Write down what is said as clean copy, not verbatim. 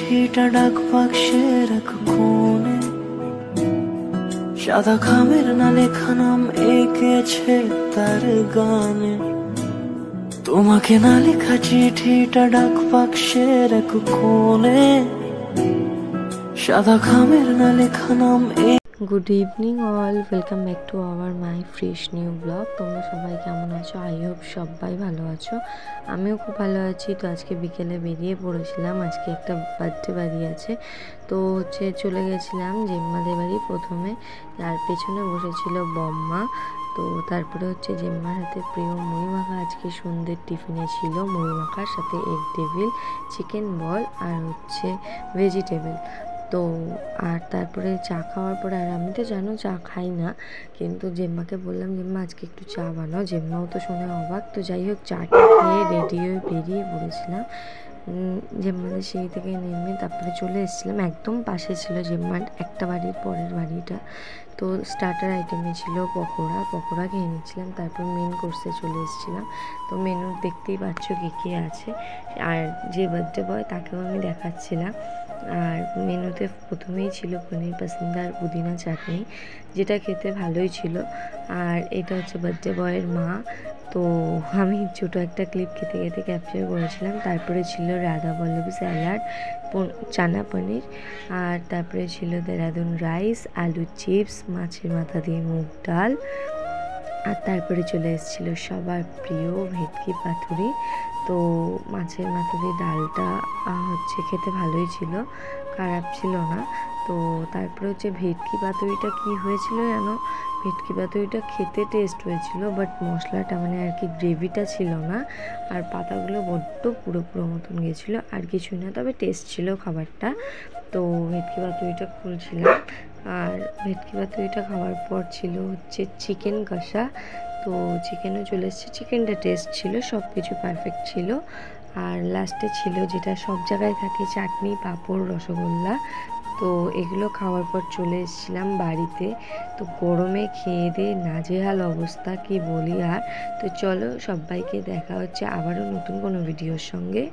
চিঠিটা ডাক বাক্সের এক কোণে, সাদা খামের না লেখা নাম এঁকেছে তার গানে। তোমাকে না লেখা চিঠিটা ডাক বাক্সের এক কোণে, সাদা খামের না লেখা নাম। Good evening all, welcome back to our my fresh new blog. তোমরা সবাই কেমন আছো? আই হোপ সবাই ভালো আছো, আমিও খুব ভালো আছি। তো আজকে বিকেলে বেরিয়ে পড়েছিলাম, আজকে একটা বার্থডে বাড়ি আছে, তো চলে গেছিলাম জেম্মাদের বাড়ি প্রথমে। আর পেছনে বসেছিল বম্মা, তো তারপরে জেম্মার হাতে প্রিয় মুড়ি মাখা আজকে সন্ধ্যের টিফিনে ছিল। মুড়ি মাখার সাথে এগ ডেভিল, চিকেন বল আর ভেজিটেবল। তো আর তারপরে চা খাওয়ার পরে, আর আমি তো জানো চা খাই না, কিন্তু জেম্মাকে বললাম জেম্মা আজকে একটু চা বানাও। জেম্মাও তো শুনে অবাক। তো যাই হোক, চাটা খেয়ে রেডি হয়ে বেরিয়ে পড়েছিলাম। জেম্মাদের সেই থেকে নেমে তারপরে চলে এসেছিলাম, একদম পাশে ছিল জেম্মার একটা বাড়ির পরের বাড়িটা। তো স্টার্টার আইটেমে ছিল পকোড়া খেয়ে নিচ্ছিলাম। তারপর মেন কোর্সে চলে এসেছিলাম। তো মেনু দেখতেই পাচ্ছ কে আছে, আর যে বার্থডে বয় তাকেও আমি দেখাচ্ছিলাম। আর মেনুতে প্রথমেই ছিল পনির পাসিন্দা আর পুদিনা চাটনি, যেটা খেতে ভালোই ছিল। আর এটা বার্থডে বয়ের মা। তো আমি ছোটো একটা ক্লিপ খেতে খেতে ক্যাপচার করেছিলাম। তারপরে ছিল রাধা বল্লভ স্যালাড, চানা পনির, আর তারপরে ছিল দেরাদুন রাইস, আলু চিপস, মাছের মাথা দিয়ে মুগ ডাল, আর তারপরে চলে এসেছিলো সবার প্রিয় ভেটকি পাতুরি। তো মাছের মাথা দিয়ে ডালটা খেতে ভালোই ছিল, খারাপ ছিল না। তো তারপরে ভেটকি পাতুরিটা কি হয়েছিল জানো, ভেটকি পাতুরিটা খেতে টেস্ট হয়েছিল, বাট মশলাটা আর কি গ্রেভিটা ছিল না, আর পাতাগুলো বড্ড পুরো মতন গেছিলো, আর কিছুই না, তবে টেস্ট ছিল খাবারটা। তো ভেটকি পাতুরিটা খুলছিলাম, আর ভেটকি পাতুরিটা খাওয়ার পর ছিল চিকেন কষা। তো চিকেনও চলে এসছে, চিকেনটা টেস্ট ছিল, সব কিছু পারফেক্ট ছিল। আর লাস্টে ছিল যেটা সব জায়গায় থাকে, চাটনি, পাঁপড়, রসগোল্লা। তো এগুলো খাওয়ার পর চলে এসেছিলাম বাড়িতে। তো গরমে খেয়ে দিয়ে নাজেহাল অবস্থা, কি বলি আর। তো চলো, সবাইকে দেখা হচ্ছে আবারও নতুন কোনো ভিডিওর সঙ্গে।